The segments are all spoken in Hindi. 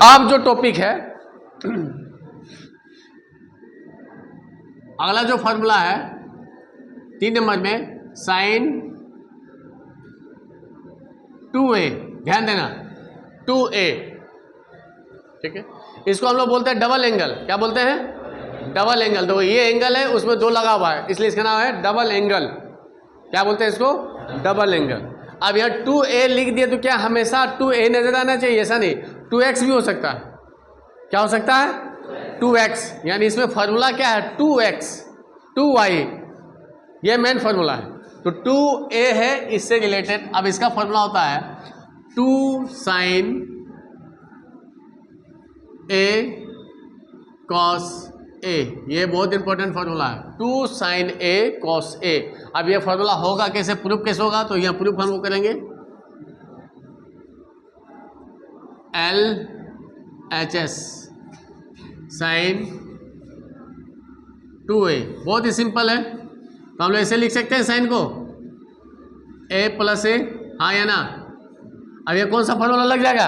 अब जो टॉपिक है, अगला जो फॉर्मूला है 3 नंबर में साइन 2a, ध्यान देना 2a, ठीक है। इसको हम लोग बोलते हैं डबल एंगल। क्या बोलते हैं? Double angle. तो ये एंगल है, उसमें 2 लगा हुआ है, इसलिए इसका नाम है डबल एंगल। क्या बोलते हैं इसको? Double angle. अब यहाँ 2a लिख दिया तो क्या हमेशा 2a नजर आना चाहिए? ऐसा नहीं, 2x भी हो सकता है। क्या हो सकता है? 2x। यानी इसमें फॉर्मूला क्या है? 2x 2y, ये मेन फॉर्मूला है। तो 2a है इससे रिलेटेड। अब इसका फॉर्मूला होता है 2 साइन a cos a। ये बहुत इंपॉर्टेंट फॉर्मूला है, 2 साइन a cos a। अब ये फॉर्मूला होगा कैसे, प्रूफ कैसे होगा? तो यहाँ प्रूफ हम लोग करेंगे LHS साइन 2a। बहुत ही सिंपल है। तो हम लोग ऐसे लिख सकते हैं साइन को a प्लस a, हाँ या ना? अब ये कौन सा फॉर्मूला लग जाएगा?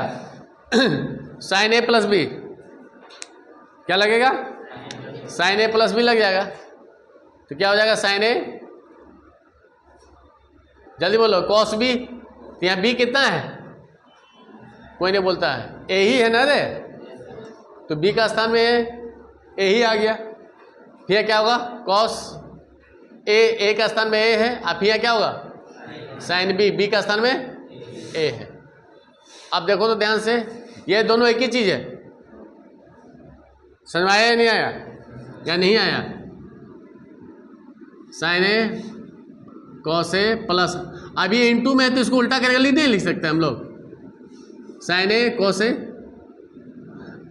Sine a plus b। क्या लगेगा? साइन a प्लस b लग जाएगा। तो क्या हो जाएगा? साइन a, जल्दी बोलो, कॉस b। तो यहाँ b कितना है? कोई नहीं बोलता है, a ही है ना रे। तो b का स्थान में a ही आ गया। फिर क्या होगा? कॉस a का स्थान में a है। अब फिर क्या होगा? साइन b का स्थान में a है। अब देखो तो ध्यान से, ये दोनों एक ही चीज है। समझ में आया या नहीं आया? या नहीं आया? Sine a cos a plus, अभी इंटू में है तो इसको उल्टा करके नहीं लिख सकते हम लोग। साइन a कॉस a,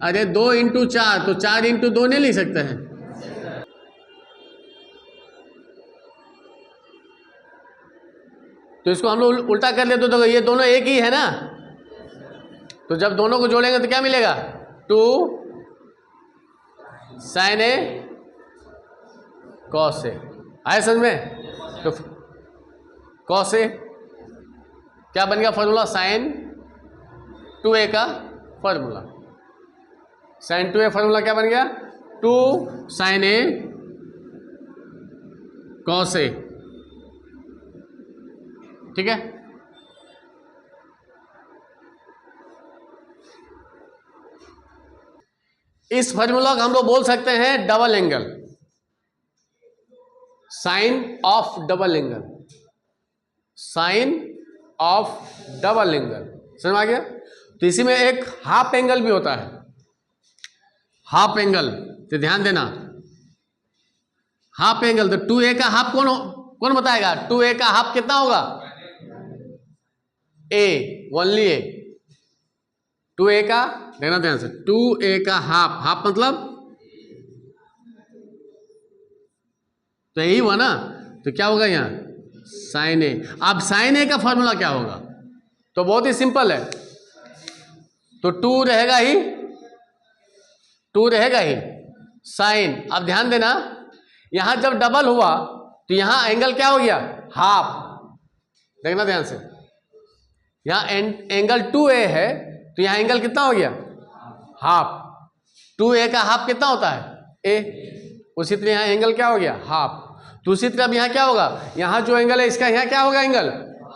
अरे 2 इंटू 4, तो 4 इंटू 2 नहीं लिख सकते हैं। तो इसको हम लोग उल्टा कर ले तो ये दोनों एक ही है ना। तो जब दोनों को जोड़ेंगे तो क्या मिलेगा? 2 साइन a कॉस a। आए समझ में? तो कॉस a क्या बन गया फॉर्मूला? साइन 2a का फॉर्मूला। साइन 2a फॉर्मूला क्या बन गया? 2 साइन a कॉस a, ठीक है। इस फॉर्मूला को हम लोग बोल सकते हैं double angle, sine of double angle, sine of double angle. समझ में आ गया? तो इसी में एक हाफ एंगल भी होता है, हाफ एंगल। तो ध्यान देना, हाफ एंगल। तो 2a का हाफ कौन बताएगा? 2a का हाफ कितना होगा? a, only a। 2a का, देखना ध्यान से, 2a का हाफ, हाफ मतलब तो यही हुआ ना। तो क्या होगा यहाँ? Sine a। अब साइन a का फॉर्मूला क्या होगा? तो बहुत ही सिंपल है। तो 2 रहेगा ही, 2 रहेगा ही साइन। अब ध्यान देना, यहां जब डबल हुआ तो यहां एंगल क्या हो गया? हाफ। देखना ध्यान से, यहां एंगल 2a है तो यहां एंगल कितना हो गया? हाफ। 2a का हाफ कितना होता है? a। उसी तरह यहां एंगल क्या हो गया? हाफ। दूसरी तरफ यहां क्या होगा? यहां जो एंगल है इसका यहां क्या होगा? एंगल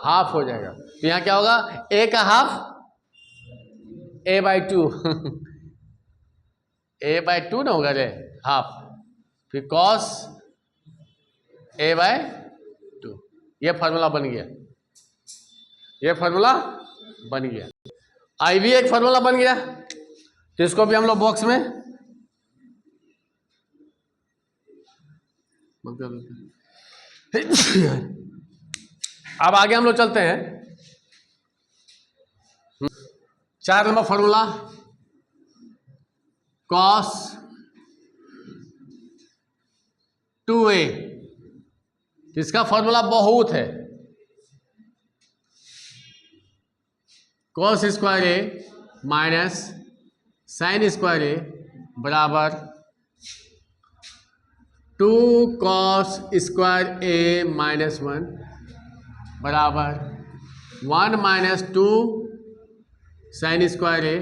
हाफ हो जाएगा। तो यहां क्या होगा? a का हाफ a/2 a/2 ना होगा रे, हाफ। फिर कॉस a/2। ये फॉर्मूला बन गया, ये फॉर्मूला बन गया। आई भी एक फॉर्मूला बन गया। तो इसको भी हम लोग बॉक्स में अब आगे हम लोग चलते हैं। 4 नंबर फॉर्मूला, कॉस 2a। इसका फॉर्मूला बहुत है, cos square a minus sine square a बराबर 2 कॉस स्क्वायर a माइनस 1 बराबर 1 माइनस 2 साइन स्क्वायर a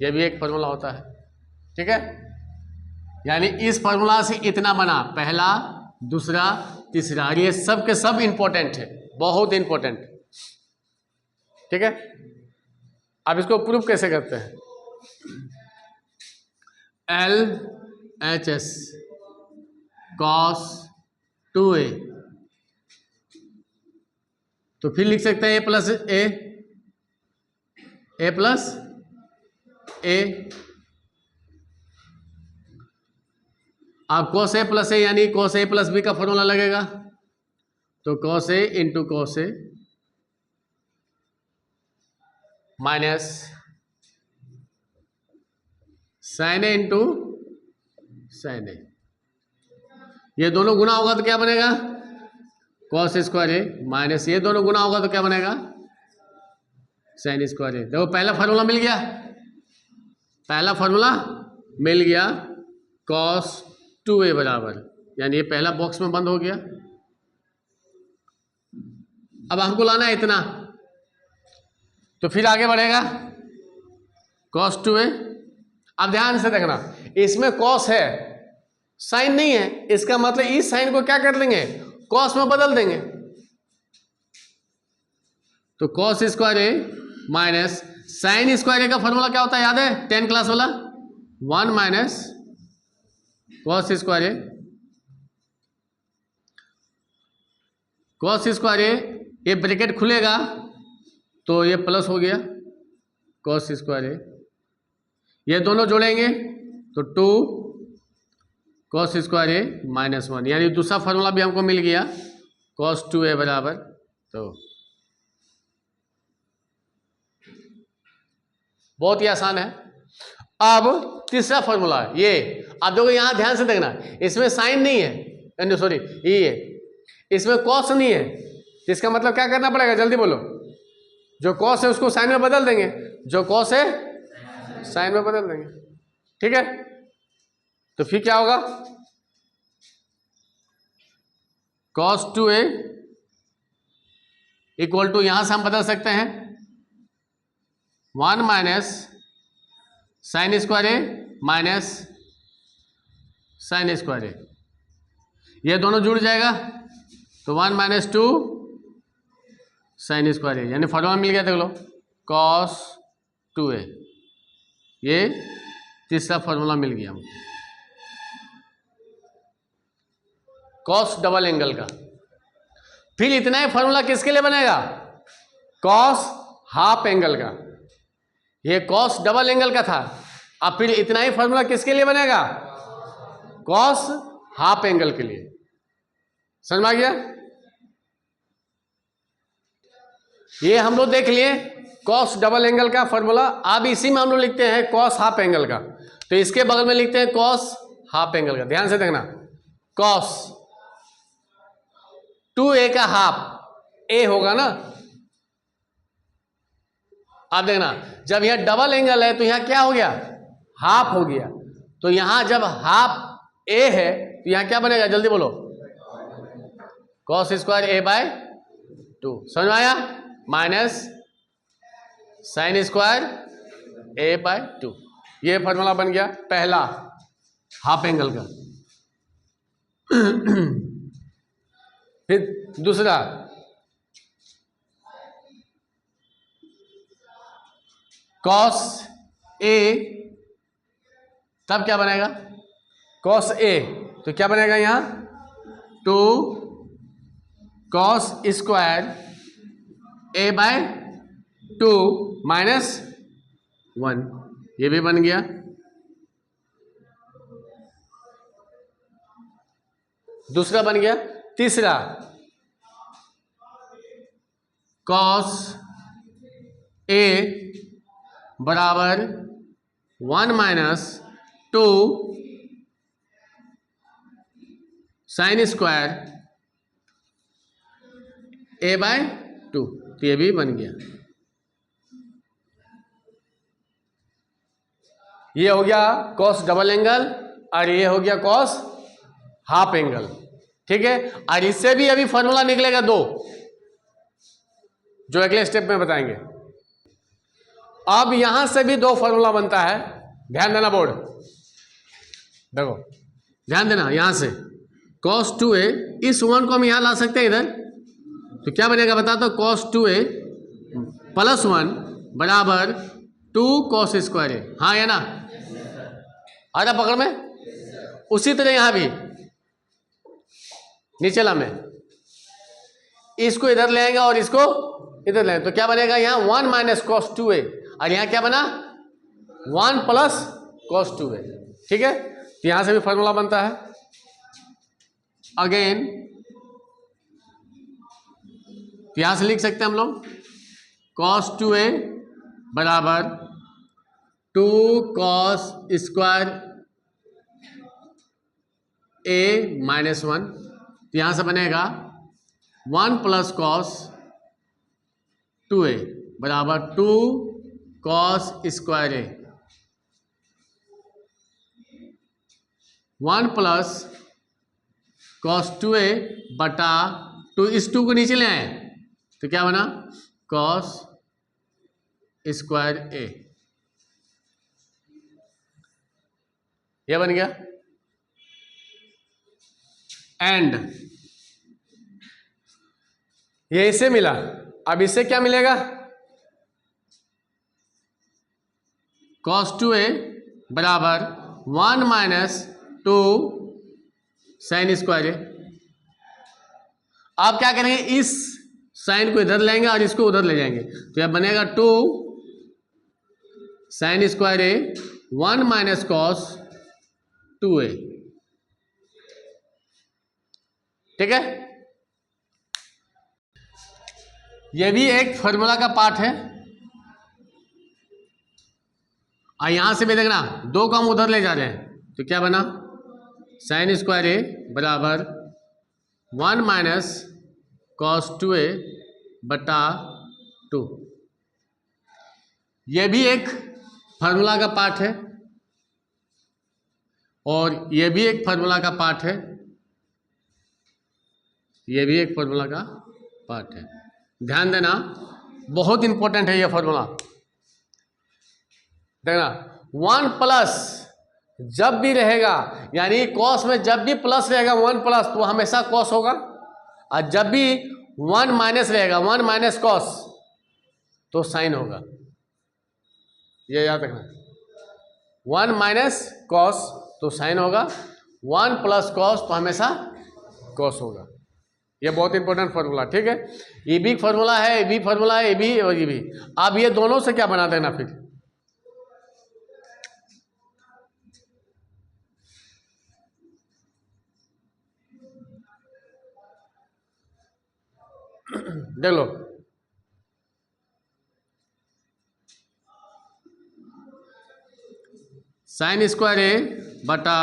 ये भी एक फॉर्मूला होता है, ठीक है। यानी इस फॉर्मूला से इतना बना, पहला, दूसरा, तीसरा, और ये सब के सब इंपॉर्टेंट है, बहुत इंपॉर्टेंट, ठीक है। अब इसको प्रूफ कैसे करते हैं? LHS cos 2a, तो फिर लिख सकते हैं a प्लस a। अब cos a प्लस a यानी cos a प्लस b का फॉर्मूला लगेगा, तो cos a into cos a minus sin a into sin a, ये दोनों गुना होगा तो क्या बनेगा? cos स्क्वायर a माइनस ये दोनों गुना होगा तो क्या बनेगा? sin square a। देखो पहला फार्मूला मिल गया, पहला फार्मूला मिल गया, cos 2a बराबर, यानी ये पहला बॉक्स में बंद हो गया। अब हमको लाना है इतना, तो फिर आगे बढ़ेगा cos 2a। अब ध्यान से देखना, इसमें cos है, साइन नहीं है, इसका मतलब इस साइन को क्या कर लेंगे? cos में बदल देंगे, तो cos square a minus sine square a का फॉर्मूला क्या होता है, याद है 10 क्लास वाला? 1 minus cos square a, cos square a, ये ब्रैकेट खुलेगा तो ये प्लस हो गया cos स्क्वायर a, ये दोनों जोड़ेंगे तो 2 cos स्क्वायर a माइनस 1, यानी दूसरा फार्मूला भी हमको मिल गया, cos 2a बराबर। तो बहुत ही आसान है। अब तीसरा फार्मूला है ये, आप देखो यहाँ ध्यान से देखना, इसमें साइन नहीं है, सॉरी ये इसमें cos नहीं है, इसका मतलब क्या करना पड़ेगा, जल्दी बोलो। जो cos है उसको साइन में बदल देंगे, जो cos है साइन में बदल देंगे, ठीक है। तो फिर क्या होगा? cos 2a इक्वल टू, यहां से हम बदल सकते हैं 1 minus sine square a minus sine square a, ये दोनों जुड़ जाएगा तो 1 माइनस 2 साइन स्क्वायर a, यानी फॉर्मूला मिल गया, देख लो cos 2a, ये तीसरा फॉर्मूला मिल गया हमको cos डबल एंगल का। फिर इतना ही फॉर्मूला किसके लिए बनेगा? cos हाफ एंगल का, ये cos डबल एंगल का था। अब फिर इतना ही फॉर्मूला किसके लिए बनेगा? cos हाफ एंगल के लिए। समझ में आ गया? ये हम लोग देख लिए cos डबल एंगल का फॉर्मूला। अब इसी में हम लोग लिखते हैं cos हाफ एंगल का, तो इसके बगल में लिखते हैं cos हाफ एंगल का। ध्यान से देखना, cos 2a का हाफ a होगा ना। आप देखना, जब यह डबल एंगल है तो यहां क्या हो गया? हाफ हो गया। तो यहां जब हाफ a है तो यहां क्या बनेगा, जल्दी बोलो? cos स्क्वायर a बाय 2, समझ में आया? Minus sine square a by 2, ये फॉर्मूला बन गया पहला हाफ एंगल का। फिर दूसरा, cos a, तब क्या बनेगा? cos a, तो क्या बनेगा यहां? 2 cos square a by 2 minus 1, ये भी बन गया। दूसरा बन गया। तीसरा, cos a बराबर 1 minus 2 sine square a by 2, तो ये भी बन गया। ये हो गया cos डबल एंगल और ये हो गया cos हाफ एंगल, ठीक है। और इससे भी अभी फॉर्मूला निकलेगा 2, जो अगले स्टेप में बताएंगे। अब यहां से भी दो फॉर्मूला बनता है, ध्यान देना बोर्ड, देखो ध्यान देना, यहां से cos 2a, इस 1 को हम यहां ला सकते हैं इधर, तो क्या बनेगा बता दो, cos 2a प्लस 1 बराबर 2 cos स्क्वायर ए, हाँ या ना, आ रहा पकड़ में। उसी तरह यहां भी नीचे में इसको इधर ले आएंगे और इसको इधर ले, तो क्या बनेगा यहाँ 1 माइनस cos 2a, और यहाँ क्या बना 1 प्लस cos 2a, ठीक है। तो यहां से भी फॉर्मूला बनता है। अगेन यहां से लिख सकते हैं हम लोग cos 2a बराबर 2 cos स्क्वायर a माइनस 1, तो यहां से बनेगा 1 प्लस cos 2a बराबर 2 cos स्क्वायर ए, 1 प्लस cos 2a बटा 2, इस 2 को नीचे ले आए तो क्या बना cos स्क्वायर ए, यह बन गया। एंड ये इसे मिला, अब इससे क्या मिलेगा cos 2a बराबर 1 माइनस 2 साइन स्क्वायर ए। आप क्या करेंगे, इस साइन को इधर लेंगे और इसको उधर ले जाएंगे, तो यह बनेगा 2 साइन स्क्वायर ए 1 माइनस cos 2a, ठीक है। यह भी एक फॉर्मूला का पार्ट है, और यहां से भी देखना 2 को हम उधर ले जा रहे हैं, तो क्या बना साइन स्क्वायर ए बराबर 1 माइनस cos 2a बटा 2, यह भी एक फार्मूला का पार्ट है, और यह भी एक फार्मूला का पार्ट है, यह भी एक फार्मूला का पार्ट है। ध्यान देना, बहुत इंपॉर्टेंट है यह फार्मूला, देखना 1 प्लस जब भी रहेगा, यानी cos में जब भी प्लस रहेगा 1 प्लस तो हमेशा cos होगा, और जब भी 1 माइनस रहेगा 1 माइनस cos तो साइन होगा, ये याद रखना। 1 माइनस cos तो साइन होगा, 1 प्लस cos तो हमेशा cos होगा। ये बहुत इंपॉर्टेंट फार्मूला, ठीक है। ये भी फार्मूला है, ये भी फार्मूला है, ये भी और ये भी। अब ये दोनों से क्या बना देना फिर, देख लो, साइन स्क्वायर ए बटा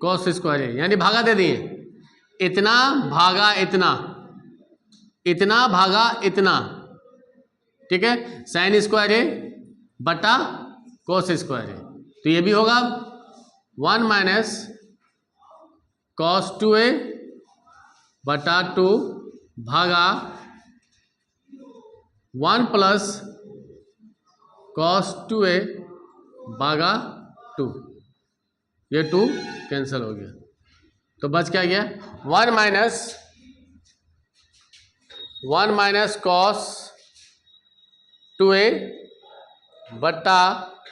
cos स्क्वायर ए, यानी भागा दे दिए, इतना भागा इतना, इतना भागा इतना, ठीक है। साइन स्क्वायर ए बटा cos स्क्वायर ए, तो ये भी होगा 1 माइनस cos 2a बटा 2 भागा 1 प्लस cos 2a भागा 2, ये 2 कैंसिल हो गया, तो बच क्या गया 1 माइनस cos 2a बटा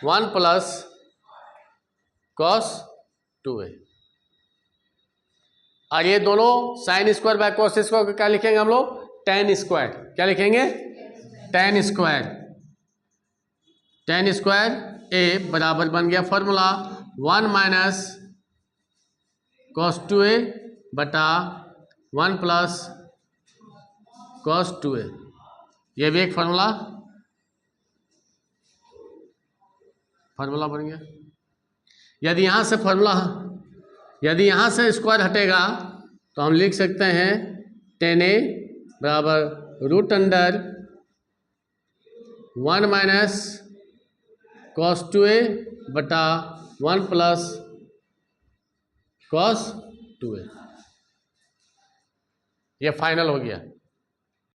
1 प्लस cos 2a, और ये दोनों sine square by cos square को क्या लिखेंगे हम लोग, tan स्क्वायर, क्या लिखेंगे tan square, tan square a बराबर बन गया फॉर्मूला 1 माइनस cos 2a बटा 1 प्लस cos 2a, यह भी एक फार्मूला बन गया। यदि यहाँ से फार्मूला, यदि यहाँ से स्क्वायर हटेगा तो हम लिख सकते हैं tan a बराबर root under 1 minus cos 2a बटा 1 प्लस cos 2a, ये फाइनल हो गया।